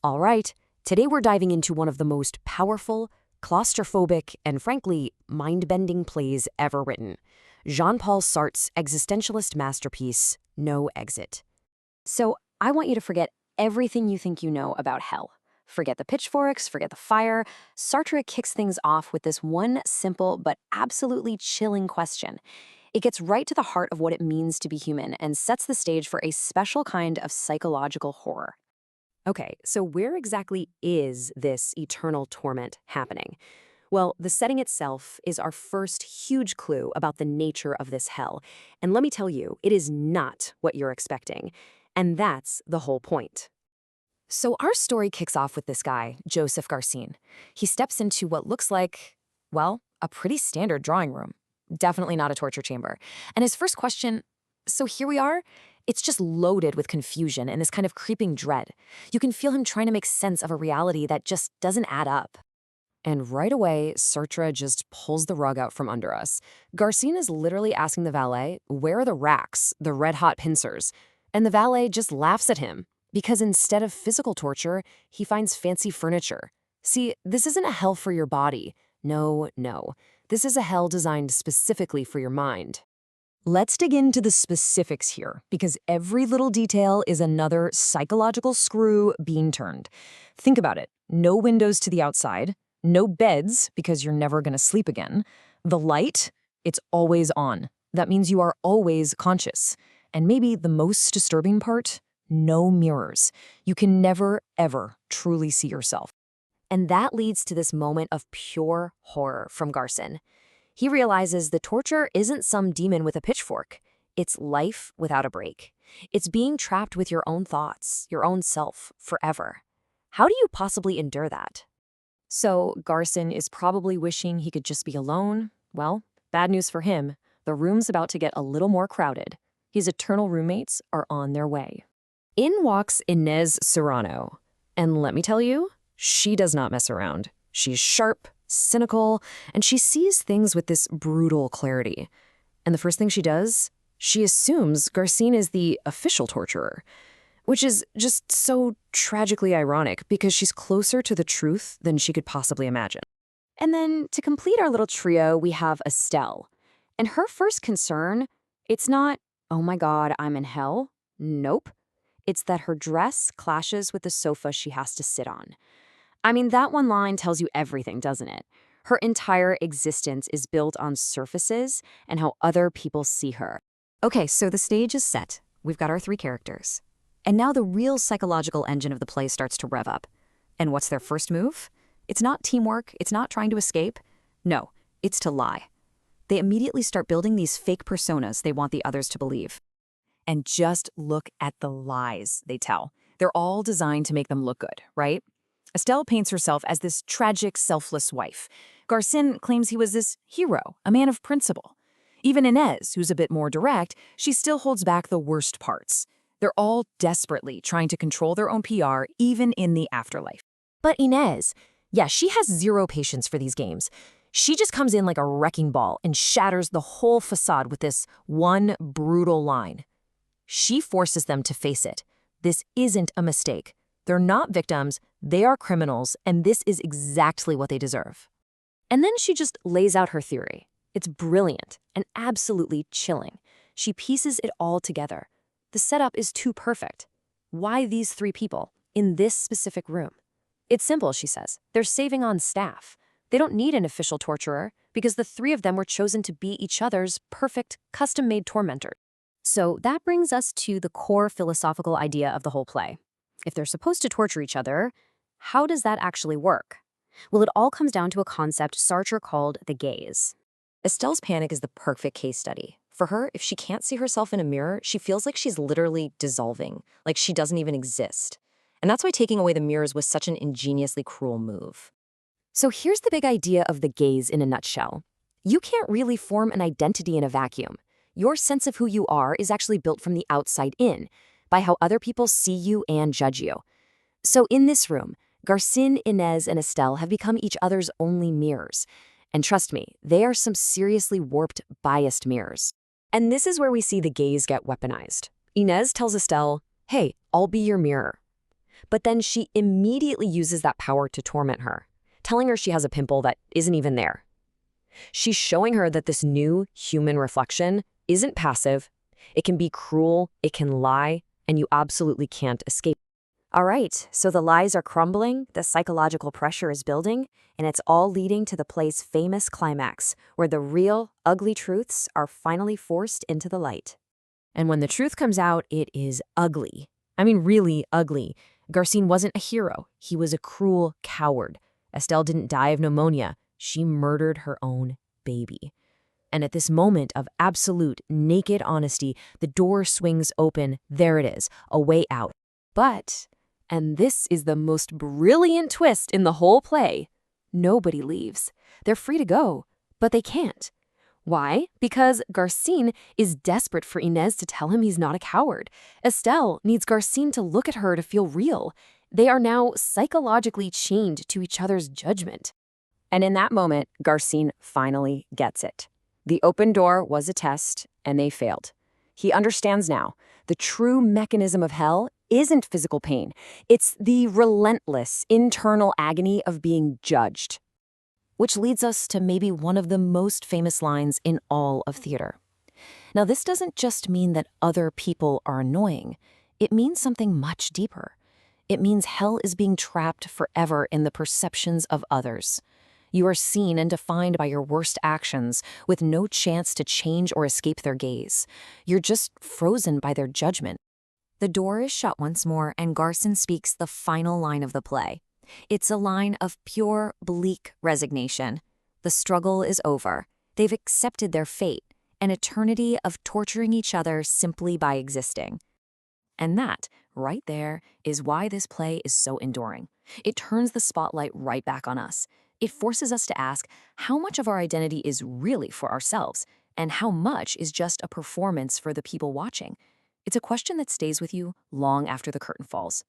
All right, today we're diving into one of the most powerful, claustrophobic, and frankly, mind-bending plays ever written. Jean-Paul Sartre's existentialist masterpiece, No Exit. So, I want you to forget everything you think you know about hell. Forget the pitchforks, forget the fire. Sartre kicks things off with this one simple but absolutely chilling question. It gets right to the heart of what it means to be human and sets the stage for a special kind of psychological horror. Okay, so where exactly is this eternal torment happening? Well, the setting itself is our first huge clue about the nature of this hell. And let me tell you, it is not what you're expecting. And that's the whole point. So our story kicks off with this guy, Joseph Garcin. He steps into what looks like, well, a pretty standard drawing room. Definitely not a torture chamber. And his first question, so here we are? It's just loaded with confusion and this kind of creeping dread. You can feel him trying to make sense of a reality that just doesn't add up. And right away, Sartre just pulls the rug out from under us. Garcin is literally asking the valet, where are the racks, the red-hot pincers? And the valet just laughs at him, because instead of physical torture, he finds fancy furniture. See, this isn't a hell for your body. No, no. This is a hell designed specifically for your mind. Let's dig into the specifics here, because every little detail is another psychological screw being turned. Think about it. No windows to the outside. No beds, because you're never going to sleep again. The light, it's always on. That means you are always conscious. And maybe the most disturbing part, no mirrors. You can never, ever truly see yourself. And that leads to this moment of pure horror from Garcin. He realizes the torture isn't some demon with a pitchfork. It's life without a break. It's being trapped with your own thoughts, your own self, forever. How do you possibly endure that? So Garcin is probably wishing he could just be alone. Well, bad news for him. The room's about to get a little more crowded. His eternal roommates are on their way. In walks Inez Serrano. And let me tell you, she does not mess around. She's sharp, cynical, and she sees things with this brutal clarity. And the first thing she does, she assumes Garcin is the official torturer, which is just so tragically ironic because she's closer to the truth than she could possibly imagine. And then to complete our little trio, we have Estelle. And her first concern, it's not, oh my God, I'm in hell. Nope. It's that her dress clashes with the sofa she has to sit on. I mean, that one line tells you everything, doesn't it? Her entire existence is built on surfaces and how other people see her. Okay, so the stage is set. We've got our three characters. And now the real psychological engine of the play starts to rev up. And what's their first move? It's not teamwork. It's not trying to escape. No, it's to lie. They immediately start building these fake personas they want the others to believe. And just look at the lies they tell. They're all designed to make them look good, right? Estelle paints herself as this tragic, selfless wife. Garcin claims he was this hero, a man of principle. Even Inez, who's a bit more direct, she still holds back the worst parts. They're all desperately trying to control their own PR, even in the afterlife. But Inez, yeah, she has zero patience for these games. She just comes in like a wrecking ball and shatters the whole facade with this one brutal line. She forces them to face it. This isn't a mistake. They're not victims, they are criminals, and this is exactly what they deserve. And then she just lays out her theory. It's brilliant and absolutely chilling. She pieces it all together. The setup is too perfect. Why these three people in this specific room? It's simple, she says. They're saving on staff. They don't need an official torturer because the three of them were chosen to be each other's perfect, custom-made tormentor. So that brings us to the core philosophical idea of the whole play. If they're supposed to torture each other, how does that actually work? Well, it all comes down to a concept Sartre called the gaze. Estelle's panic is the perfect case study. For her, if she can't see herself in a mirror, she feels like she's literally dissolving, like she doesn't even exist. And that's why taking away the mirrors was such an ingeniously cruel move. So here's the big idea of the gaze in a nutshell. You can't really form an identity in a vacuum. Your sense of who you are is actually built from the outside in, by how other people see you and judge you. So in this room, Garcin, Inez, and Estelle have become each other's only mirrors. And trust me, they are some seriously warped, biased mirrors. And this is where we see the gaze get weaponized. Inez tells Estelle, hey, I'll be your mirror. But then she immediately uses that power to torment her, telling her she has a pimple that isn't even there. She's showing her that this new human reflection isn't passive. It can be cruel, it can lie, and you absolutely can't escape. All right, so the lies are crumbling, the psychological pressure is building, and it's all leading to the play's famous climax, where the real, ugly truths are finally forced into the light. And when the truth comes out, it is ugly. I mean, really ugly. Garcin wasn't a hero. He was a cruel coward. Estelle didn't die of pneumonia. She murdered her own baby. And at this moment of absolute, naked honesty, the door swings open. There it is, a way out. But, and this is the most brilliant twist in the whole play, nobody leaves. They're free to go, but they can't. Why? Because Garcin is desperate for Inez to tell him he's not a coward. Estelle needs Garcin to look at her to feel real. They are now psychologically chained to each other's judgment. And in that moment, Garcin finally gets it. The open door was a test, and they failed. He understands now. The true mechanism of hell isn't physical pain. It's the relentless internal agony of being judged. Which leads us to maybe one of the most famous lines in all of theater. Now, this doesn't just mean that other people are annoying. It means something much deeper. It means hell is being trapped forever in the perceptions of others. You are seen and defined by your worst actions, with no chance to change or escape their gaze. You're just frozen by their judgment. The door is shut once more, and Garcin speaks the final line of the play. It's a line of pure, bleak resignation. The struggle is over. They've accepted their fate, an eternity of torturing each other simply by existing. And that, right there, is why this play is so enduring. It turns the spotlight right back on us. It forces us to ask how much of our identity is really for ourselves, and how much is just a performance for the people watching. It's a question that stays with you long after the curtain falls.